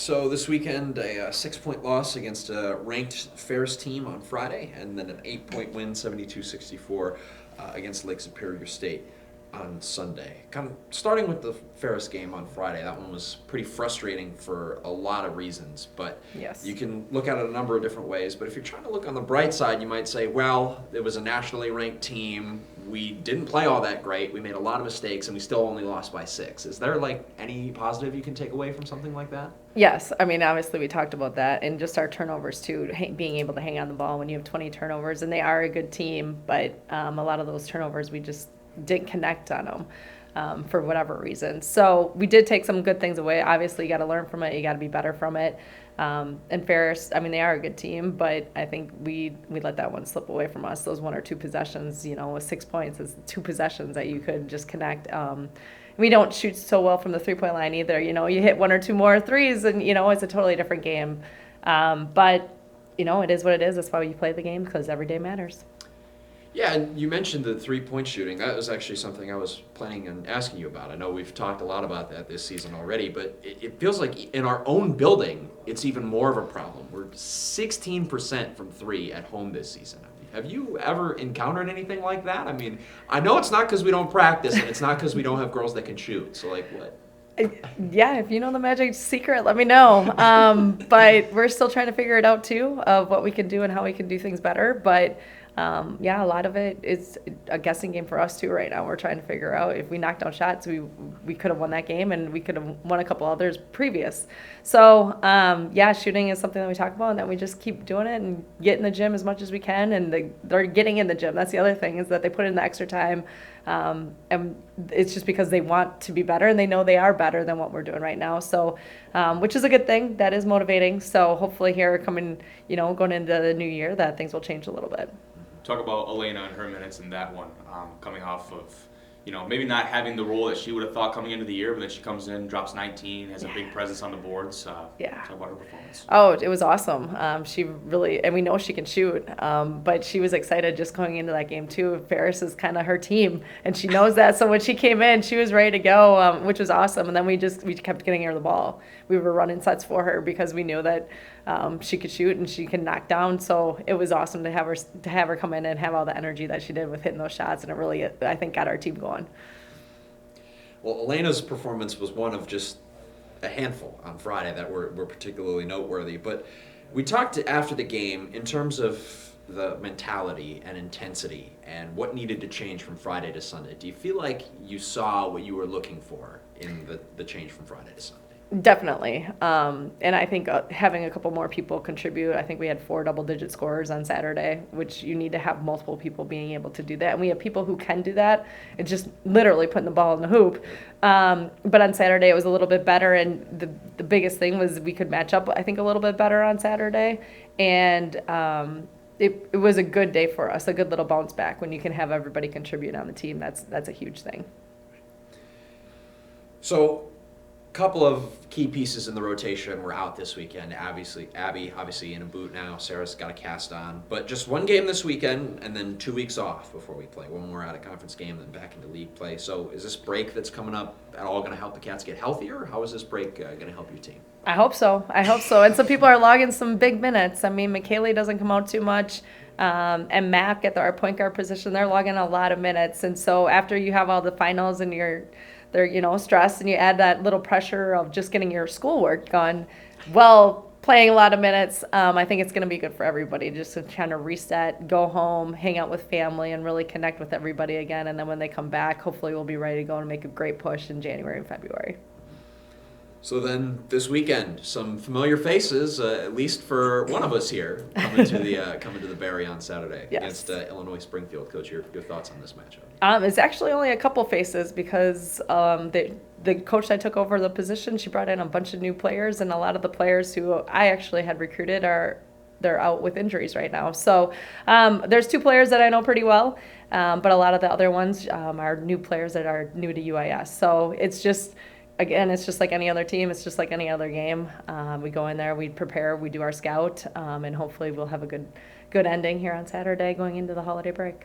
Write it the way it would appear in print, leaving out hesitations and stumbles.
So this weekend, a 6-point loss against a ranked Ferris team on Friday, and then an 8-point win, 72-64, against Lake Superior State on Sunday. Kind of starting with the Ferris game on Friday, that one was pretty frustrating for a lot of reasons, but Yes. you can look at it a number of different ways. But if you're trying to look on the bright side, you might say, well, it was a nationally ranked team. We didn't play all that great. We made a lot of mistakes, and we still only lost by 6. Is there any positive you can take away from something like that? Yes, I mean, obviously we talked about that, and just our turnovers too, being able to hang on the ball when you have 20 turnovers, and they are a good team, but a lot of those turnovers we just didn't connect on them for whatever reason. So we did take some good things away. Obviously, you got to learn from it. You got to be better from it. And Ferris, I mean, they are a good team, but I think we let that one slip away from us. Those 1 or 2 possessions, with 6 points, is 2 possessions that you could just connect. We don't shoot so well from the 3-point line either. You hit 1 or 2 more threes, and it's a totally different game. But it is what it is. That's why you play the game, because every day matters. Yeah, and you mentioned the 3-point shooting. That was actually something I was planning on asking you about. I know we've talked a lot about that this season already, but it feels like in our own building, it's even more of a problem. We're 16% from 3 at home this season. Have you ever encountered anything like that? I mean, I know it's not because we don't practice, and it's not because we don't have girls that can shoot. So, what? Yeah, if you know the magic secret, let me know. But we're still trying to figure it out, too, of what we can do and how we can do things better. But a lot of it is a guessing game for us too right now. We're trying to figure out if we knocked down shots, we could have won that game, and we could have won a couple others previous. So shooting is something that we talk about, and that we just keep doing it and get in the gym as much as we can. And they're getting in the gym. That's the other thing, is that they put in the extra time, and it's just because they want to be better, and they know they are better than what we're doing right now. So, which is a good thing. That is motivating. So hopefully here coming, going into the new year, that things will change a little bit. Talk about Elena and her minutes in that one, coming off of, maybe not having the role that she would have thought coming into the year, but then she comes in, drops 19, has a big presence on the boards. Talk about her performance. Oh, it was awesome. She really, and we know she can shoot, but she was excited just going into that game too. Ferris is kind of her team, and she knows that. So when she came in, she was ready to go, which was awesome. And then we kept getting her the ball. We were running sets for her because we knew that she could shoot and she can knock down. So it was awesome to have her come in and have all the energy that she did with hitting those shots, and it really, I think, got our team going. Well, Elena's performance was one of just a handful on Friday that were particularly noteworthy. But we talked after the game in terms of the mentality and intensity and what needed to change from Friday to Sunday. Do you feel like you saw what you were looking for in the change from Friday to Sunday? Definitely. And I think having a couple more people contribute. I think we had 4 double-digit scorers on Saturday, which you need to have multiple people being able to do that. And we have people who can do that. It's just literally putting the ball in the hoop. But on Saturday, it was a little bit better. And the biggest thing was we could match up, I think, a little bit better on Saturday. And it was a good day for us, a good little bounce back when you can have everybody contribute on the team. That's a huge thing. So, couple of key pieces in the rotation were out this weekend. Abby, obviously in a boot now. Sarah's got a cast on. But just one game this weekend, and then 2 weeks off before we play. One more out of conference game, then back into league play. So is this break that's coming up at all going to help the Cats get healthier? How is this break going to help your team? I hope so. And some people are logging some big minutes. I mean, McKaylee doesn't come out too much. And Mac at our point guard position, they're logging a lot of minutes. And so after you have all the finals and they're stressed, and you add that little pressure of just getting your schoolwork done, playing a lot of minutes, I think it's going to be good for everybody just to kind of reset, go home, hang out with family, and really connect with everybody again. And then when they come back, hopefully we'll be ready to go and make a great push in January and February. So then this weekend, some familiar faces, at least for one of us here, coming to the Barry on Saturday against Illinois Springfield. Coach, your thoughts on this matchup? It's actually only a couple faces because the coach that took over the position, she brought in a bunch of new players, and a lot of the players who I actually had recruited they're out with injuries right now. So there's 2 players that I know pretty well, but a lot of the other ones are new players that are new to UIS. So it's just like any other team. It's just like any other game. We go in there, we prepare, we do our scout, and hopefully we'll have a good ending here on Saturday going into the holiday break.